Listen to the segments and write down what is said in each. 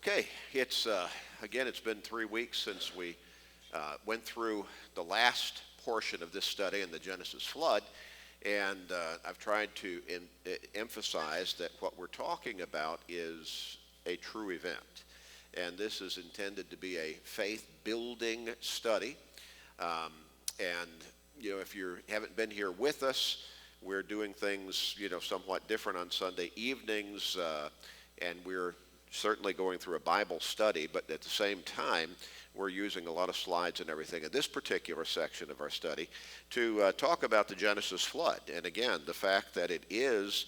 Okay, it's been 3 weeks since we went through the last portion of this study in the Genesis flood, and I've tried to emphasize that what we're talking about is a true event, and this is intended to be a faith-building study. If you haven't been here with us, we're doing things, somewhat different on Sunday evenings, and we're certainly going through a Bible study, but at the same time, we're using a lot of slides and everything in this particular section of our study to talk about the Genesis flood. And again, the fact that it is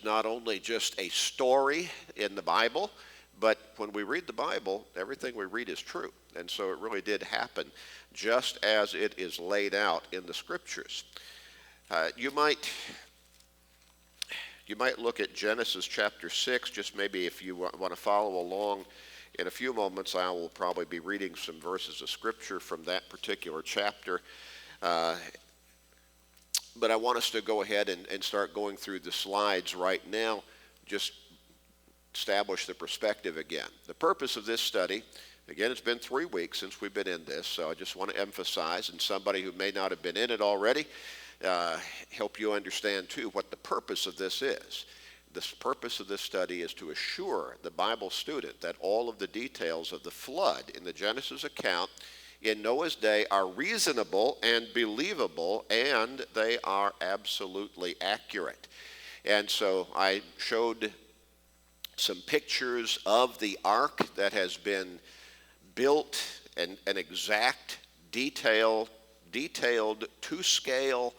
not only just a story in the Bible, but when we read the Bible, everything we read is true. And so it really did happen just as it is laid out in the Scriptures. You might look at Genesis chapter 6, just maybe if you want to follow along. In a few moments, I will probably be reading some verses of Scripture from that particular chapter. But I want us to go ahead and start going through the slides right now, just establish the perspective again. The purpose of this study, again, it's been 3 weeks since we've been in this, so I just want to emphasize, and somebody who may not have been in it already, help you understand too what the purpose of this is. The purpose of this study is to assure the Bible student that all of the details of the flood in the Genesis account in Noah's day are reasonable and believable, and they are absolutely accurate. And so I showed some pictures of the ark that has been built, an exact detailed to-scale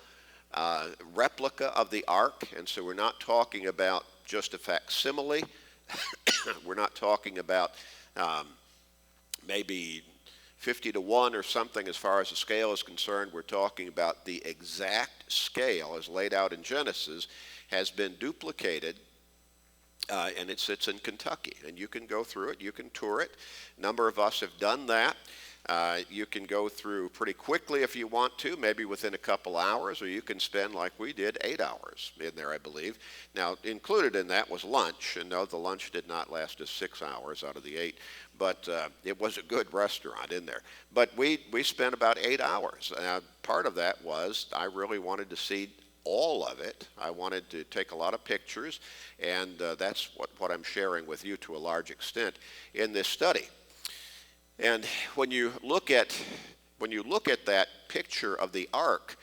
replica of the ark. And so we're not talking about just a facsimile. We're not talking about maybe 50-1 or something as far as the scale is concerned. We're talking about the exact scale as laid out in Genesis has been duplicated, and it sits in Kentucky. And you can go through it. You can tour it. A number of us have done that. You can go through pretty quickly if you want to, maybe within a couple hours, or you can spend, like we did, 8 hours in there, I believe. Now, included in that was lunch, and no, the lunch did not last us 6 hours out of the 8, but it was a good restaurant in there. But we spent about 8 hours. Part of that was I really wanted to see all of it. I wanted to take a lot of pictures, and that's what I'm sharing with you to a large extent in this study. And when you look at that picture of the ark,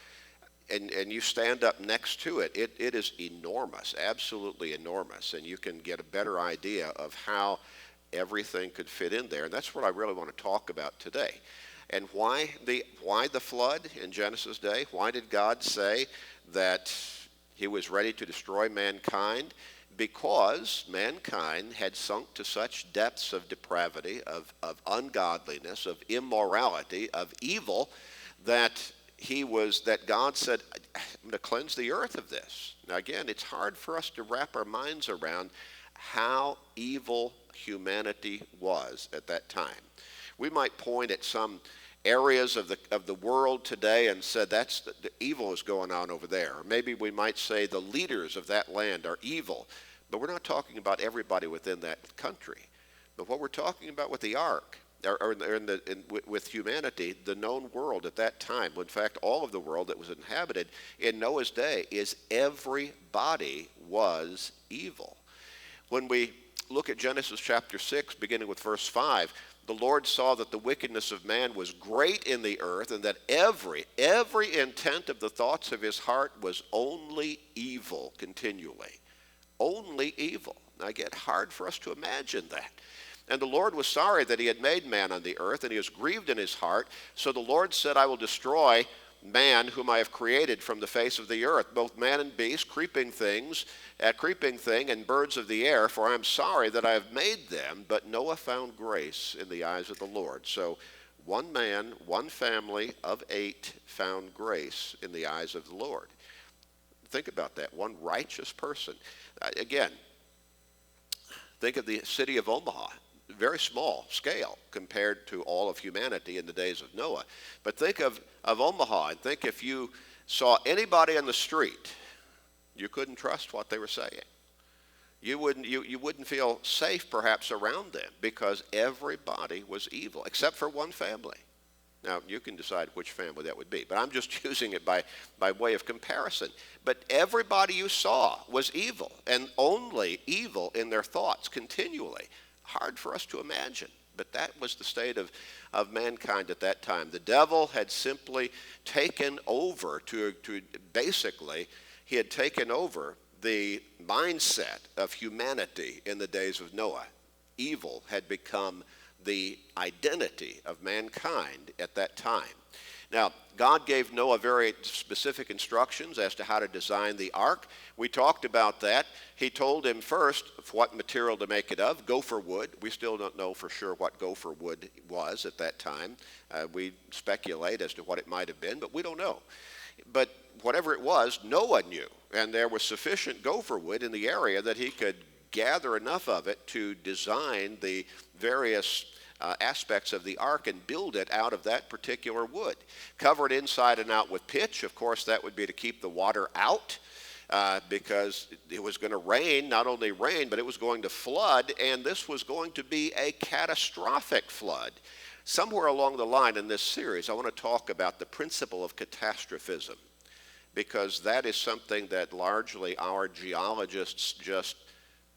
and you stand up next to it, it is enormous, absolutely enormous, and you can get a better idea of how everything could fit in there. And that's what I really want to talk about today. And why the flood in Genesis day? Why did God say that he was ready to destroy mankind? Because mankind had sunk to such depths of depravity, of ungodliness, of immorality, of evil, that God said, I'm going to cleanse the earth of this. Now again, it's hard for us to wrap our minds around how evil humanity was at that time. We might point at some areas of the world today and said that's the evil is going on over there. Or maybe we might say the leaders of that land are evil. But we're not talking about everybody within that country. But what we're talking about with the ark, with humanity, the known world at that time, in fact, all of the world that was inhabited in Noah's day, is everybody was evil. When we look at Genesis chapter 6, beginning with verse 5, the Lord saw that the wickedness of man was great in the earth, and that every intent of the thoughts of his heart was only evil continually. Only evil. Now, again, hard for us to imagine that. And the Lord was sorry that he had made man on the earth, and he was grieved in his heart. So the Lord said, I will destroy man whom I have created from the face of the earth, both man and beast, creeping thing, and birds of the air, for I am sorry that I have made them. But Noah found grace in the eyes of the Lord. So one man, one family of 8 found grace in the eyes of the Lord. Think about that. One righteous person. Again, think of the city of Omaha. Very small scale compared to all of humanity in the days of Noah. But think of Omaha, and think if you saw anybody on the street, you couldn't trust what they were saying. You wouldn't feel safe perhaps around them because everybody was evil except for one family. Now, you can decide which family that would be, but I'm just using it by way of comparison. But everybody you saw was evil, and only evil in their thoughts continually. Hard for us to imagine, but that was the state of mankind at that time. The devil had simply taken over basically, he had taken over the mindset of humanity in the days of Noah. Evil had become the identity of mankind at that time. Now, God gave Noah very specific instructions as to how to design the ark. We talked about that. He told him first what material to make it of, gopher wood. We still don't know for sure what gopher wood was at that time. We speculate as to what it might have been, but we don't know. But whatever it was, Noah knew, and there was sufficient gopher wood in the area that he could gather enough of it to design the various aspects of the ark and build it out of that particular wood. Covered inside and out with pitch. Of course, that would be to keep the water out because it was going to rain, not only rain, but it was going to flood, and this was going to be a catastrophic flood. Somewhere along the line in this series, I want to talk about the principle of catastrophism, because that is something that largely our geologists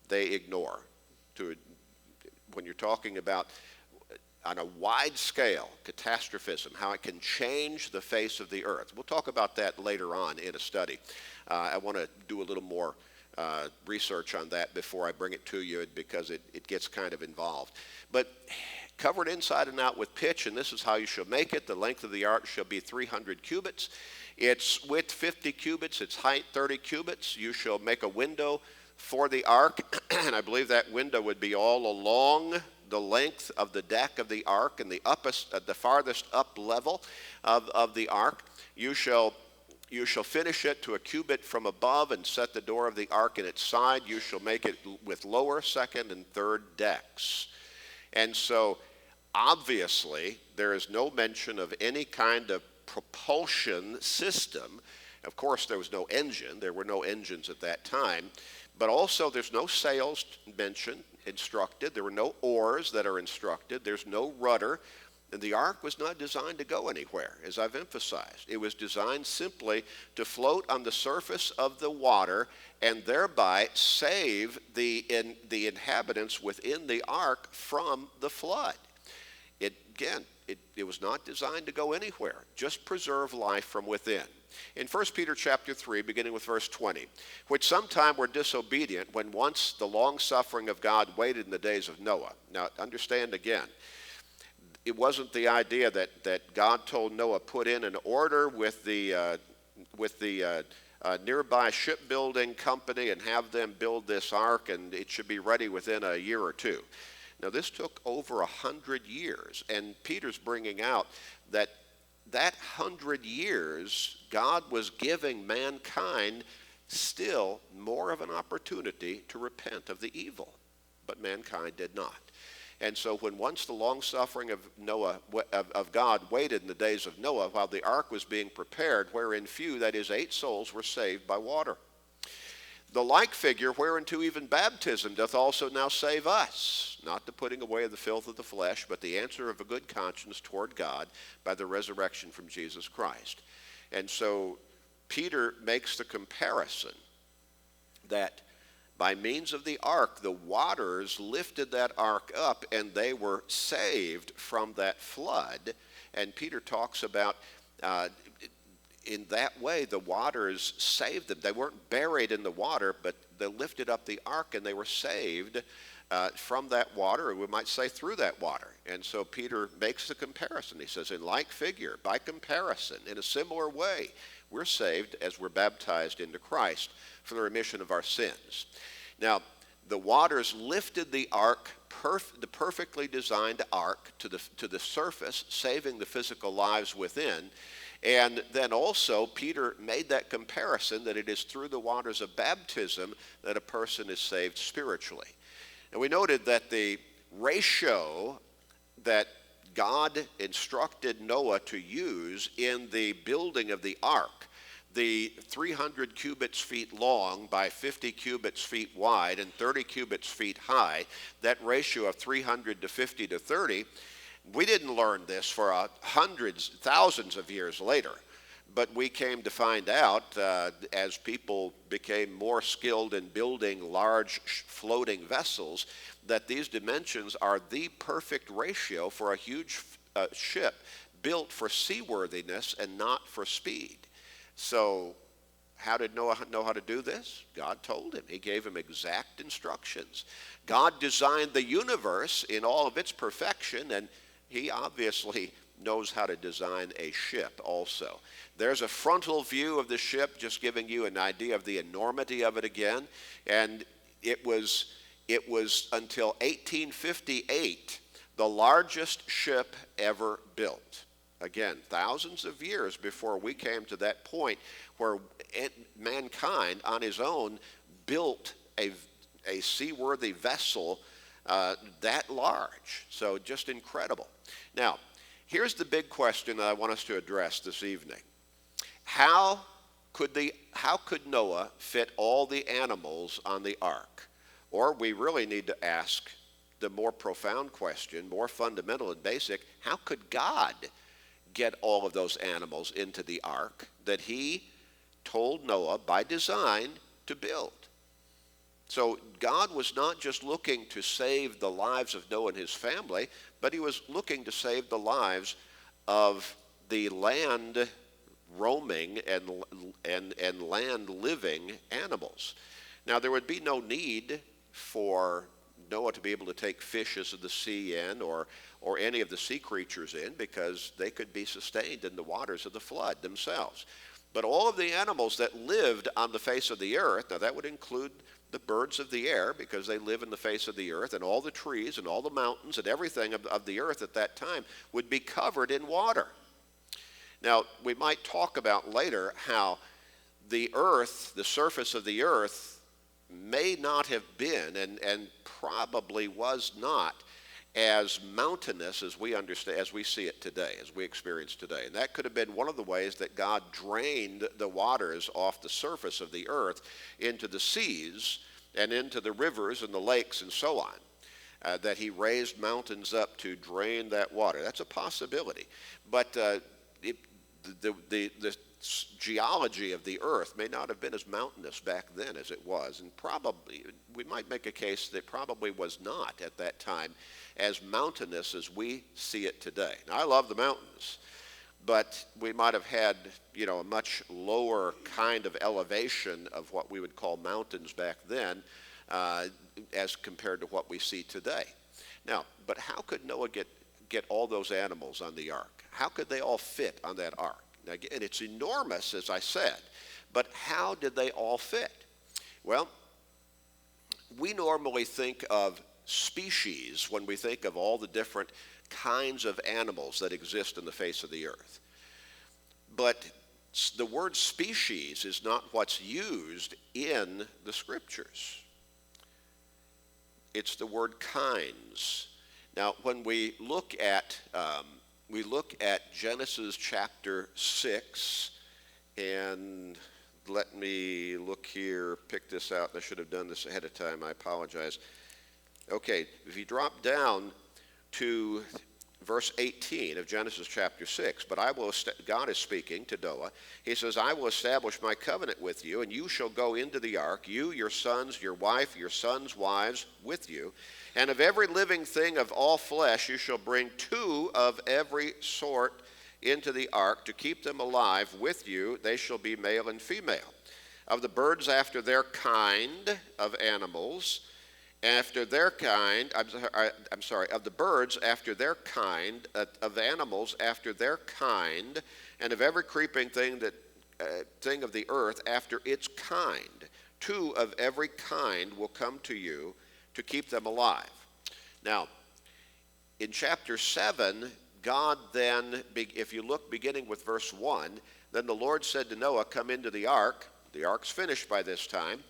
they ignore. When you're talking about on a wide scale, catastrophism, how it can change the face of the earth. We'll talk about that later on in a study. I want to do a little more research on that before I bring it to you because it gets kind of involved. But covered inside and out with pitch, and this is how you shall make it. The length of the ark shall be 300 cubits. Its width 50 cubits, its height 30 cubits. You shall make a window for the ark, and I believe that window would be all along the length of the deck of the ark and the farthest up level of the ark. You shall finish it to a cubit from above and set the door of the ark in its side. You shall make it with lower, second, and third decks. And so, obviously, there is no mention of any kind of propulsion system. Of course, there was no engine. There were no engines at that time. But also, there's no sails mentioned, instructed. There were no oars that are instructed. There's no rudder. And the ark was not designed to go anywhere, as I've emphasized. It was designed simply to float on the surface of the water and thereby save the inhabitants within the ark from the flood. It was not designed to go anywhere, just preserve life from within. In 1 Peter chapter 3, beginning with verse 20, which sometime were disobedient when once the long-suffering of God waited in the days of Noah. Now, understand again, it wasn't the idea that God told Noah, put in an order with the nearby shipbuilding company and have them build this ark, and it should be ready within a year or two. Now, this took over 100 years, and Peter's bringing out that 100 years, God was giving mankind still more of an opportunity to repent of the evil, but mankind did not. And so when once the long-suffering of God waited in the days of Noah while the ark was being prepared, wherein few, that is 8 souls, were saved by water. The like figure whereunto even baptism doth also now save us, not the putting away of the filth of the flesh, but the answer of a good conscience toward God by the resurrection from Jesus Christ. And so Peter makes the comparison that by means of the ark, the waters lifted that ark up and they were saved from that flood. And Peter talks about in that way, the waters saved them. They weren't buried in the water, but they lifted up the ark and they were saved from that water, or we might say through that water. And so Peter makes the comparison. He says, in like figure, by comparison, in a similar way, we're saved as we're baptized into Christ for the remission of our sins. Now, the waters lifted the ark, the perfectly designed ark, to the surface, saving the physical lives within. And then also, Peter made that comparison that it is through the waters of baptism that a person is saved spiritually. And we noted that the ratio that God instructed Noah to use in the building of the ark, the 300 cubits feet long by 50 cubits feet wide and 30 cubits feet high, that ratio of 300 to 50 to 30, we didn't learn this for hundreds, thousands of years later. But we came to find out as people became more skilled in building large floating vessels that these dimensions are the perfect ratio for a huge ship built for seaworthiness and not for speed. So how did Noah know how to do this? God told him. He gave him exact instructions. God designed the universe in all of its perfection, and he obviously knows how to design a ship also. There's a frontal view of the ship, just giving you an idea of the enormity of it again. And it was until 1858 the largest ship ever built. Again, thousands of years before we came to that point where mankind on his own built a seaworthy vessel that large. So just incredible. Now, here's the big question that I want us to address this evening. How could Noah fit all the animals on the ark? Or we really need to ask the more profound question, more fundamental and basic, how could God get all of those animals into the ark that he told Noah by design to build? So God was not just looking to save the lives of Noah and his family, but he was looking to save the lives of the land roaming and land living animals. Now there would be no need for Noah to be able to take fishes of the sea in or any of the sea creatures in, because they could be sustained in the waters of the flood themselves. But all of the animals that lived on the face of the earth, now that would include the birds of the air, because they live in the face of the earth, and all the trees and all the mountains and everything of the earth at that time would be covered in water. Now, we might talk about later how the earth, the surface of the earth, may not have been and probably was not as mountainous as we understand, as we see it today, as we experience today. And that could have been one of the ways that God drained the waters off the surface of the earth into the seas and into the rivers and the lakes and so on, that he raised mountains up to drain that water. That's a possibility. But the geology of the earth may not have been as mountainous back then as it was, and probably we might make a case that probably was not at that time as mountainous as we see it today. Now, I love the mountains, but we might have had, a much lower kind of elevation of what we would call mountains back then as compared to what we see today. Now, but how could Noah get all those animals on the ark? How could they all fit on that ark? Now, again, it's enormous, as I said, but how did they all fit? Well, we normally think of species when we think of all the different kinds of animals that exist in the face of the earth. But the word species is not what's used in the scriptures. It's the word kinds. Now, when we look at Genesis chapter 6, and let me look here, pick this out. I should have done this ahead of time. I apologize. Okay, if you drop down to verse 18 of Genesis chapter 6, God is speaking to Noah. He says, I will establish my covenant with you, and you shall go into the ark, you, your sons, your wife, your sons' wives with you. And of every living thing of all flesh you shall bring 2 of every sort into the ark to keep them alive with you. They shall be male and female. Of the birds after their kind of animals, after their kind, of the birds after their kind, of animals after their kind, and of every creeping thing thing of the earth after its kind. 2 of every kind will come to you to keep them alive. Now, in chapter 7, God then, if you look beginning with verse 1, then the Lord said to Noah, come into the ark. The ark's finished by this time.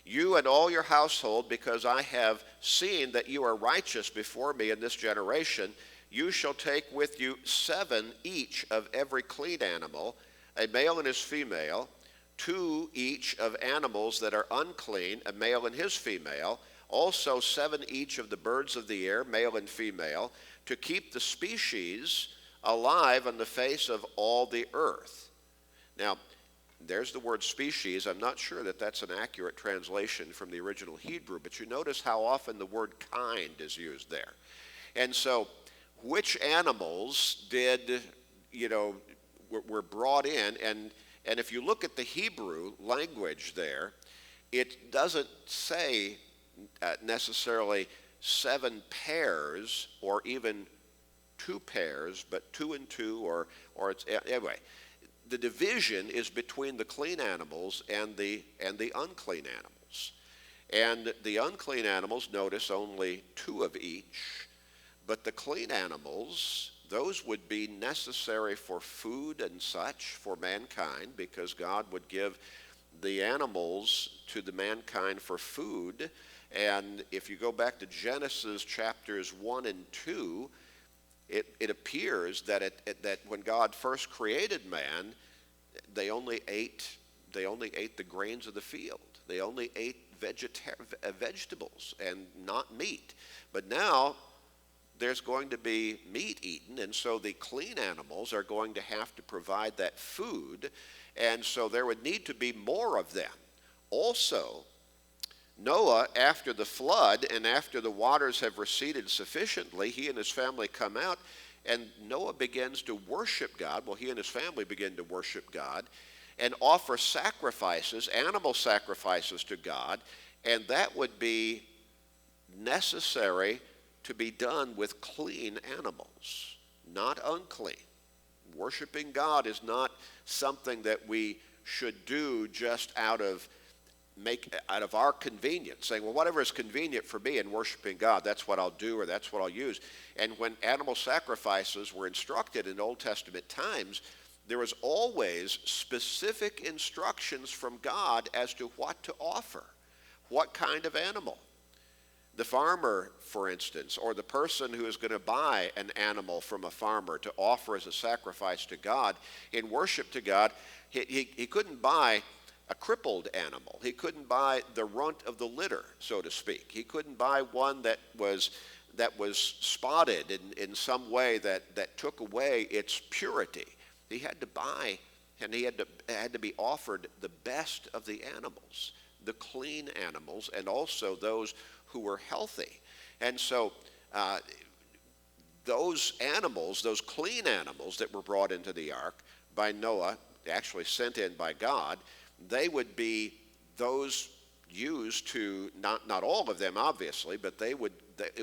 You and all your household, because I have seen that you are righteous before me in this generation, you shall take with you 7 each of every clean animal, a male and his female, 2 each of animals that are unclean, a male and his female, also 7 each of the birds of the air, male and female, to keep the species alive on the face of all the earth. Now, there's the word species. I'm not sure that that's an accurate translation from the original Hebrew, but you notice how often the word kind is used there. And so, which animals did, were brought in? And if you look at the Hebrew language there, it doesn't say necessarily 7 pairs or even 2 pairs, but 2 and 2, or it's, anyway. The division is between the clean animals and the unclean animals. And the unclean animals, notice, only 2 of each. But the clean animals, those would be necessary for food and such for mankind, because God would give the animals to the mankind for food. And if you go back to Genesis chapters 1 and 2, it appears that that when God first created man, they only ate the grains of the field. They only ate vegetables and not meat. But now there's going to be meat eaten, and so the clean animals are going to have to provide that food, and so there would need to be more of them. Also, Noah, after the flood and after the waters have receded sufficiently, he and his family come out, and Noah begins to worship God. Well, he and his family begin to worship God and offer sacrifices, animal sacrifices to God, and that would be necessary to be done with clean animals, not unclean. Worshiping God is not something that we should do just out of our convenience, saying, well, whatever is convenient for me in worshiping God, that's what I'll do or that's what I'll use. And when animal sacrifices were instructed in Old Testament times, there was always specific instructions from God as to what to offer, what kind of animal. The farmer, for instance, or the person who is going to buy an animal from a farmer to offer as a sacrifice to God, in worship to God, he couldn't buy a crippled animal. He couldn't buy the runt of the litter, so to speak. He couldn't buy one that was spotted in some way that took away its purity. He had to buy, and he had to be offered the best of the animals, the clean animals, and also those who were healthy. And so those animals, those clean animals that were brought into the ark by Noah, actually sent in by God, they would be those used to, not all of them obviously, but it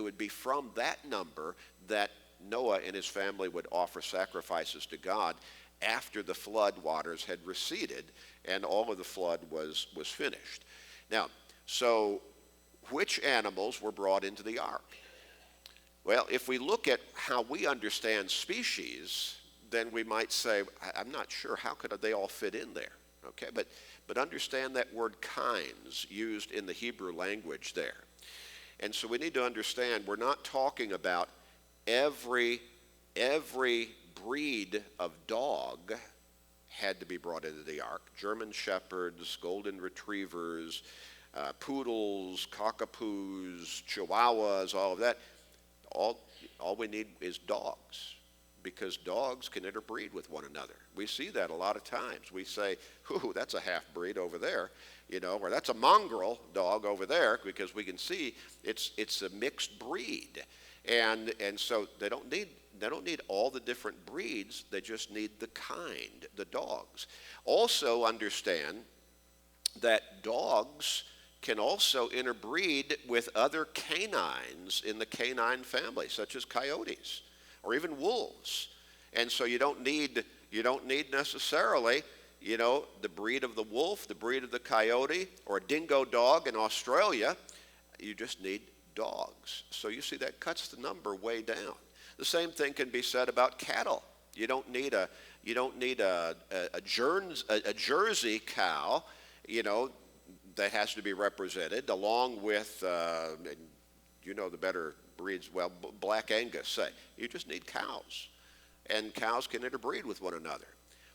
would be from that number that Noah and his family would offer sacrifices to God after the flood waters had receded and all of the flood was finished. Now, so which animals were brought into the ark? Well, if we look at how we understand species, then we might say, I'm not sure, how could they all fit in there? Okay, but understand that word kinds used in the Hebrew language there. And so we need to understand we're not talking about every breed of dog had to be brought into the ark. German shepherds, golden retrievers, poodles, cockapoos, chihuahuas, all of that. All we need is dogs, because dogs can interbreed with one another. We see that a lot of times. We say, ooh, that's a half-breed over there, or that's a mongrel dog over there, because we can see it's a mixed breed. And so they don't need all the different breeds, they just need the kind, the dogs. Also understand that dogs can also interbreed with other canines in the canine family, such as coyotes or even wolves. And so you don't need necessarily, the breed of the wolf, the breed of the coyote, or a dingo dog in Australia. You just need dogs. So you see that cuts the number way down. The same thing can be said about cattle. You don't need a Jersey cow, that has to be represented along with, the better breeds, well, Black Angus, say. You just need cows. And cows can interbreed with one another.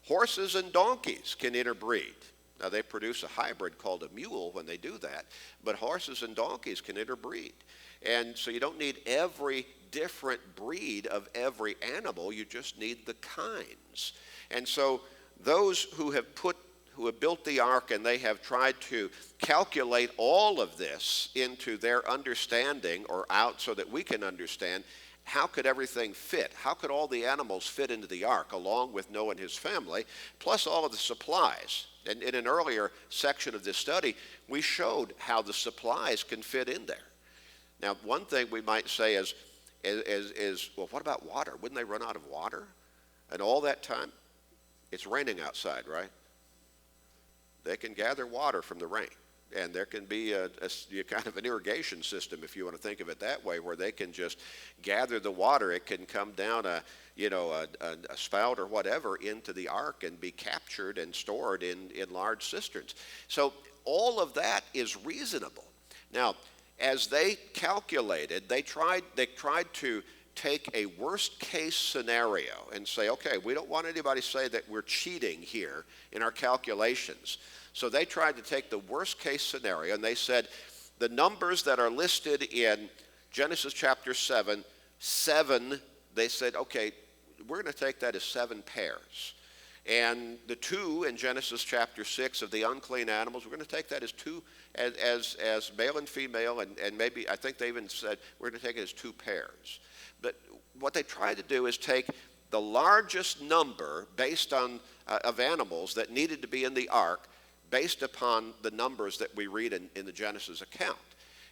Horses and donkeys can interbreed. Now, they produce a hybrid called a mule when they do that, but horses and donkeys can interbreed. And so you don't need every different breed of every animal, you just need the kinds. And so those who have built the ark, and they have tried to calculate all of this into their understanding or out so that we can understand how could everything fit? How could all the animals fit into the ark along with Noah and his family, plus all of the supplies? And in an earlier section of this study, we showed how the supplies can fit in there. Now, one thing we might say is, well, what about water? Wouldn't they run out of water? And all that time, it's raining outside, right? They can gather water from the rain. And there can be a kind of an irrigation system, if you want to think of it that way, where they can just gather the water. It can come down a spout or whatever into the ark and be captured and stored in large cisterns. So all of that is reasonable. Now, as they calculated, they tried to take a worst case scenario and say, okay, we don't want anybody to say that we're cheating here in our calculations. So they tried to take the worst case scenario, and they said the numbers that are listed in Genesis chapter 7, they said, okay, we're going to take that as 7 pairs. And the 2 in Genesis chapter 6 of the unclean animals, we're going to take that as 2, as male and female, and maybe, I think they even said, we're going to take it as 2 pairs. But what they tried to do is take the largest number based on of animals that needed to be in the ark, based upon the numbers that we read in the Genesis account.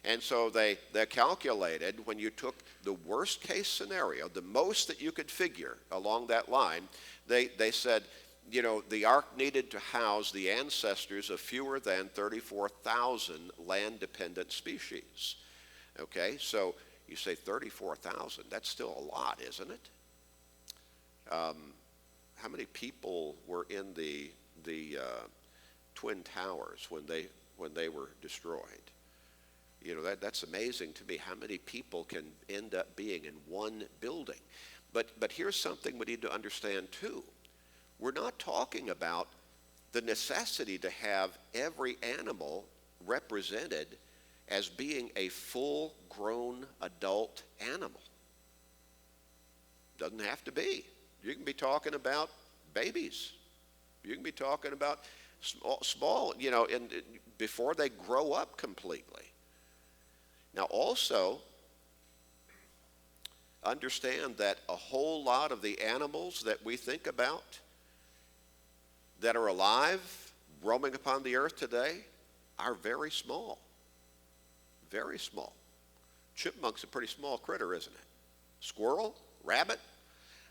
And so they calculated, when you took the worst case scenario, the most that you could figure along that line, they said, the ark needed to house the ancestors of fewer than 34,000 land-dependent species. Okay, so you say 34,000, that's still a lot, isn't it? How many people were in the Twin Towers when they were destroyed? That's amazing to me, how many people can end up being in one building. But here's something we need to understand too. We're not talking about the necessity to have every animal represented as being a full-grown adult animal. Doesn't have to be. You can be talking about babies. You can be talking about small, before they grow up completely. Now also, understand that a whole lot of the animals that we think about that are alive, roaming upon the earth today, are very small. Very small. Chipmunk's a pretty small critter, isn't it? Squirrel, rabbit.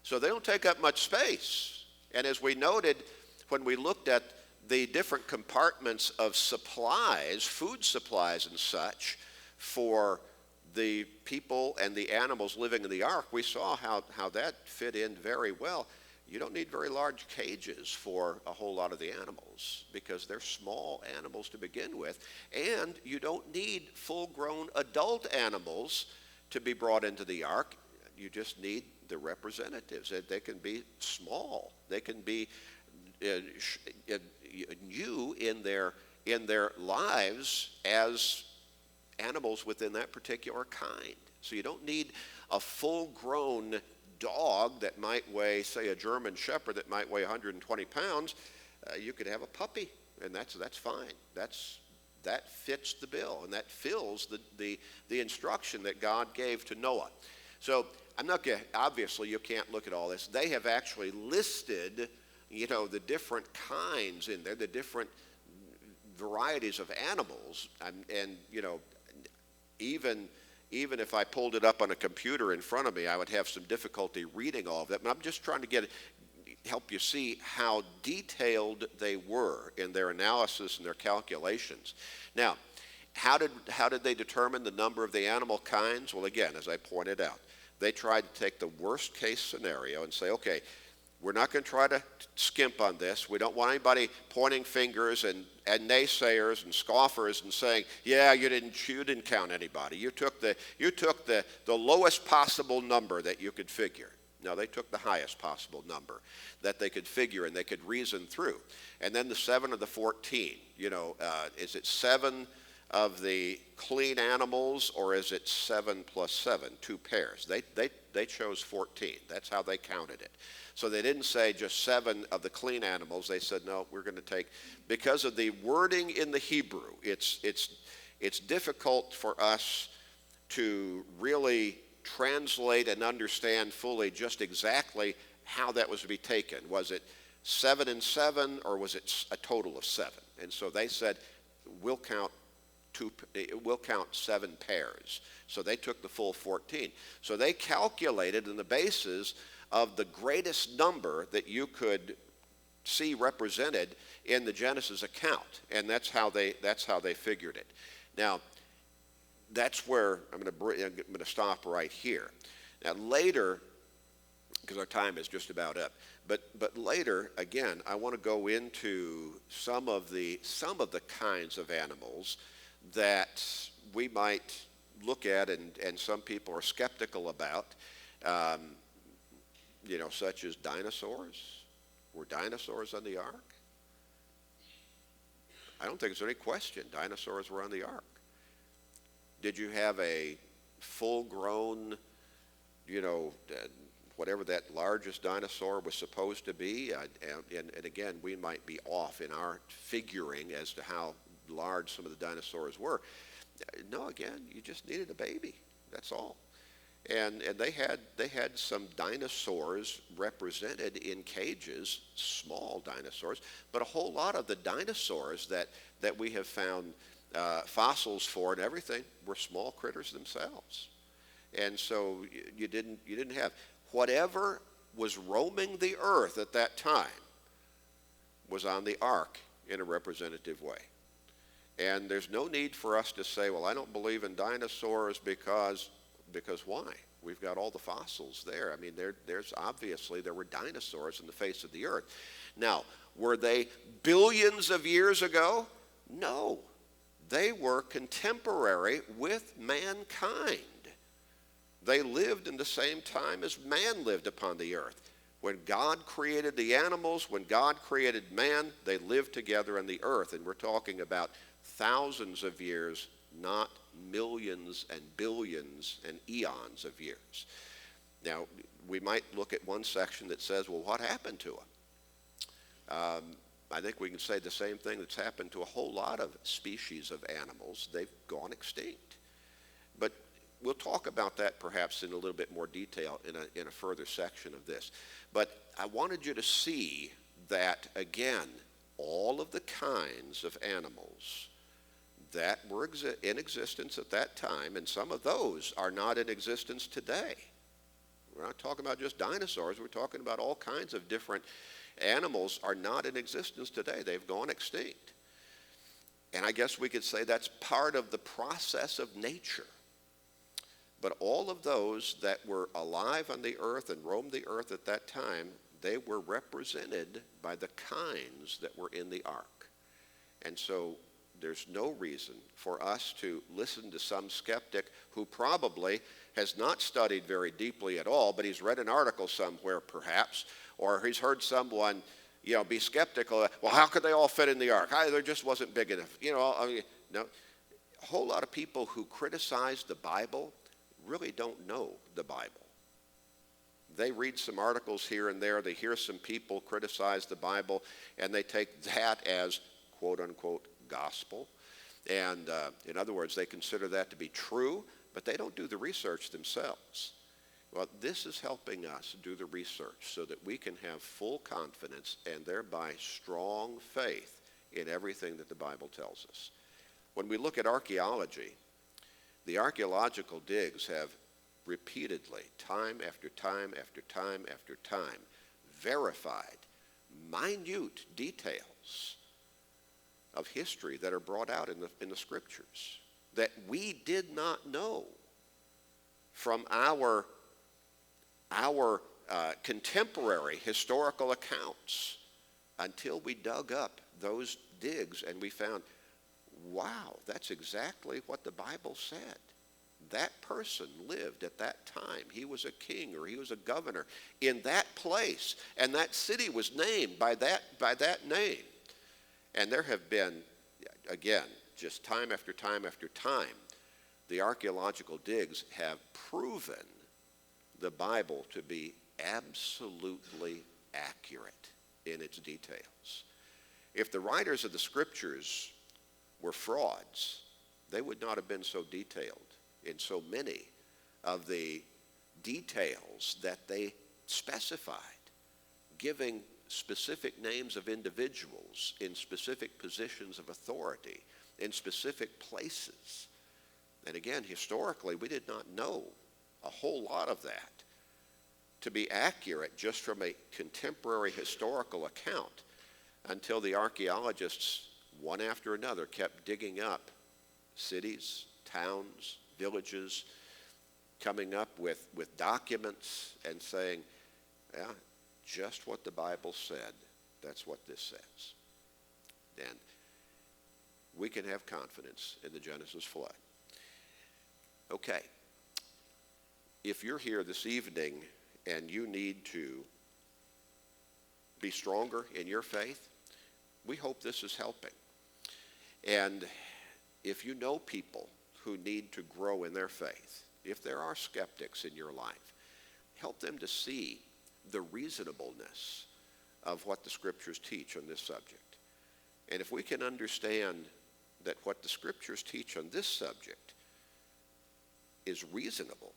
So they don't take up much space. And as we noted when we looked at the different compartments of supplies, food supplies and such, for the people and the animals living in the ark, we saw how that fit in very well. You don't need very large cages for a whole lot of the animals because they're small animals to begin with, and you don't need full-grown adult animals to be brought into the ark. You just need the representatives. They can be small. They can be new in their lives as animals within that particular kind. So you don't need a full-grown dog that might weigh, say, a German Shepherd that might weigh 120 pounds. You could have a puppy, and that's fine. That fits the bill, and that fills the instruction that God gave to Noah. So I'm not going. Obviously, you can't look at all this. They have actually listed, the different kinds in there, the different varieties of animals, and even if I pulled it up on a computer in front of me, I would have some difficulty reading all of that. But I'm just trying to help you see how detailed they were in their analysis and their calculations. Now, how did they determine the number of the animal kinds? Well, again, as I pointed out, they tried to take the worst case scenario and say, okay, we're not going to try to skimp on this. We don't want anybody pointing fingers and naysayers and scoffers and saying, yeah, you didn't count anybody. You took the lowest possible number that you could figure. No, they took the highest possible number that they could figure and they could reason through. And then the 7 of the 14, is it 7 of the clean animals, or is it 7 plus 7, 2 pairs? They chose 14. That's how they counted it. So they didn't say just 7 of the clean animals. They said, no, we're going to take, because of the wording in the Hebrew, it's difficult for us to really translate and understand fully just exactly how that was to be taken. Was it 7 and 7, or was it a total of 7? And so they said, we'll count 7 pairs. So they took the full 14. So they calculated on the basis of the greatest number that you could see represented in the Genesis account, and that's how they figured it. Now, that's where I'm going to stop right here. Now later, because our time is just about up, but later again, I want to go into some of the kinds of animals that we might look at, and some people are skeptical about, such as dinosaurs. Were dinosaurs on the ark? I don't think there's any question dinosaurs were on the ark. Did you have a full-grown, whatever that largest dinosaur was supposed to be? And again, we might be off in our figuring as to how large some of the dinosaurs were. No, again, you just needed a baby. That's all. And they had some dinosaurs represented in cages, small dinosaurs, but a whole lot of the dinosaurs that we have found fossils for and everything were small critters themselves. And so you didn't have whatever was roaming the earth at that time was on the ark in a representative way. And there's no need for us to say, well, I don't believe in dinosaurs because why? We've got all the fossils there. I mean, there's obviously there were dinosaurs on the face of the earth. Now, were they billions of years ago? No. They were contemporary with mankind. They lived in the same time as man lived upon the earth. When God created the animals, when God created man, they lived together on the earth. And we're talking about thousands of years, not millions and billions and eons of years. Now, we might look at one section that says, well, what happened to them? I think we can say the same thing that's happened to a whole lot of species of animals. They've gone extinct. But we'll talk about that perhaps in a little bit more detail in a further section of this. But I wanted you to see that, again, all of the kinds of animals that were in existence at that time, and some of those are not in existence today. We're not talking about just dinosaurs. We're talking about all kinds of different animals are not in existence today. They've gone extinct. And I guess we could say that's part of the process of nature. But all of those that were alive on the earth and roamed the earth at that time, they were represented by the kinds that were in the ark. And so there's no reason for us to listen to some skeptic who probably has not studied very deeply at all, but he's read an article somewhere perhaps, or he's heard someone, be skeptical. Well, how could they all fit in the ark? There just wasn't big enough. No. A whole lot of people who criticize the Bible really don't know the Bible. They read some articles here and there. They hear some people criticize the Bible, and they take that as quote unquote gospel. And in other words, they consider that to be true, but they don't do the research themselves. Well, this is helping us do the research so that we can have full confidence and thereby strong faith in everything that the Bible tells us. When we look at archaeology, the archaeological digs have repeatedly, time after time after time after time, verified minute details of history that are brought out in the scriptures that we did not know from our contemporary historical accounts until we dug up those digs and we found, wow, that's exactly what the Bible said. that person lived at that time. He was a king or he was a governor in that place, and that city was named by that name. And there have been, again, just time after time after time, the archaeological digs have proven the Bible to be absolutely accurate in its details. If the writers of the scriptures were frauds, they would not have been so detailed in so many of the details that they specified, giving specific names of individuals in specific positions of authority in specific places. And again, historically, we did not know a whole lot of that to be accurate just from a contemporary historical account until the archaeologists, one after another, kept digging up cities, towns, villages, coming up with documents and saying, yeah, just what the Bible said, that's what this says. And we can have confidence in the Genesis flood. Okay, if you're here this evening and you need to be stronger in your faith, we hope this is helping. And if you know people who need to grow in their faith, if there are skeptics in your life, help them to see the reasonableness of what the scriptures teach on this subject. And if we can understand that what the scriptures teach on this subject is reasonable,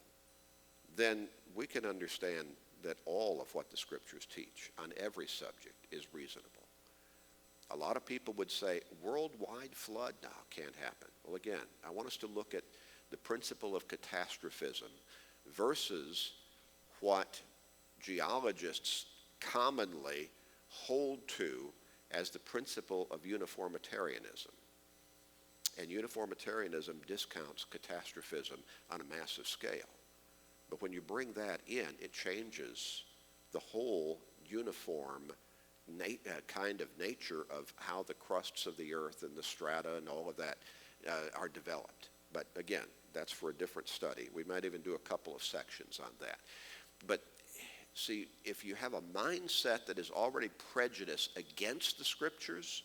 then we can understand that all of what the scriptures teach on every subject is reasonable. A lot of people would say, worldwide flood? No, can't happen. Well, again, I want us to look at the principle of catastrophism versus what geologists commonly hold to as the principle of uniformitarianism. And uniformitarianism discounts catastrophism on a massive scale. But when you bring that in, it changes the whole uniform kind of nature of how the crusts of the earth and the strata and all of that are developed. But again, that's for a different study. We might even do a couple of sections on that. But see, if you have a mindset that is already prejudiced against the scriptures,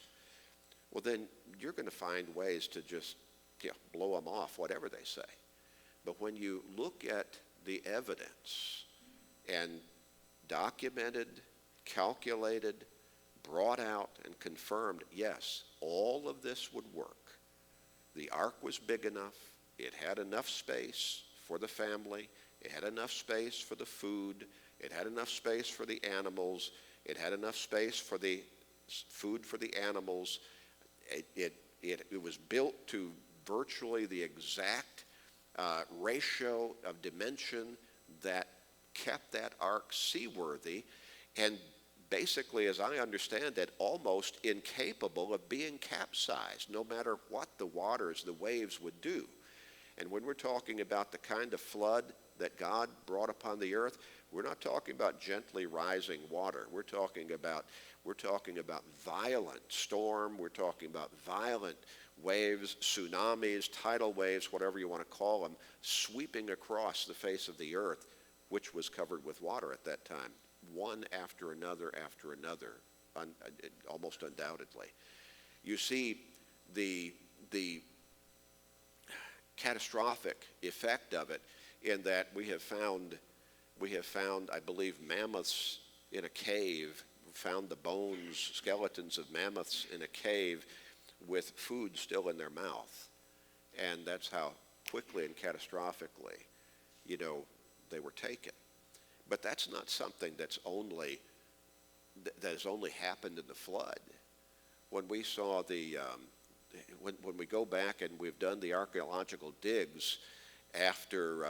well, then you're going to find ways to just blow them off, whatever they say. But when you look at the evidence and documented, calculated, brought out, and confirmed, yes, all of this would work. The ark was big enough. It had enough space for the family. It had enough space for the food. It had enough space for the animals. It had enough space for the food for the animals. It was built to virtually the exact ratio of dimension that kept that ark seaworthy, and basically, as I understand it, almost incapable of being capsized, no matter what the waters, the waves would do. And when we're talking about the kind of flood that God brought upon the earth, we're not talking about gently rising water. We're talking about violent storm. We're talking about violent waves, tsunamis, tidal waves, whatever you want to call them, sweeping across the face of the earth, which was covered with water at that time, one after another, almost undoubtedly. You see the catastrophic effect of it in that we have found, I believe, mammoths in a cave, found the bones, skeletons of mammoths in a cave with food still in their mouth. And that's how quickly and catastrophically, they were taken. But that's not something that has only happened in the flood. When we saw when we go back and we've done the archaeological digs after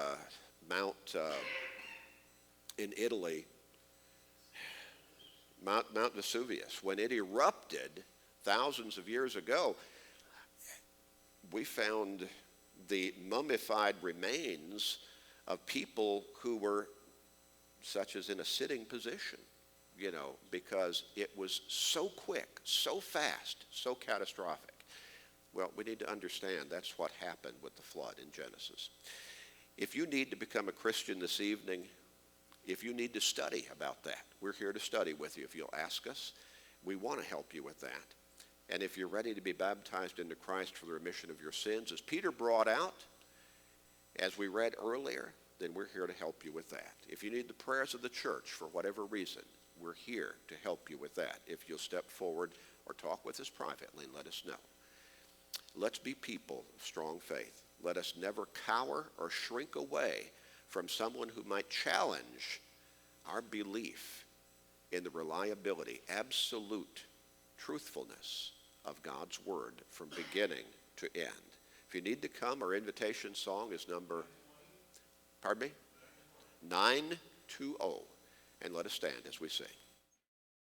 Mount in Italy, Mount Vesuvius, when it erupted thousands of years ago, we found the mummified remains of people who were such as in a sitting position, because it was so quick, so fast, so catastrophic. Well, we need to understand that's what happened with the flood in Genesis. If you need to become a Christian this evening, if you need to study about that, we're here to study with you. If you'll ask us, we want to help you with that. And if you're ready to be baptized into Christ for the remission of your sins, as Peter brought out, as we read earlier, then we're here to help you with that. If you need the prayers of the church for whatever reason, we're here to help you with that. If you'll step forward or talk with us privately and let us know. Let's be people of strong faith. Let us never cower or shrink away from someone who might challenge our belief in the reliability, absolute truthfulness of God's word from beginning to end. If you need to come, our invitation song is number, 920. And let us stand as we sing.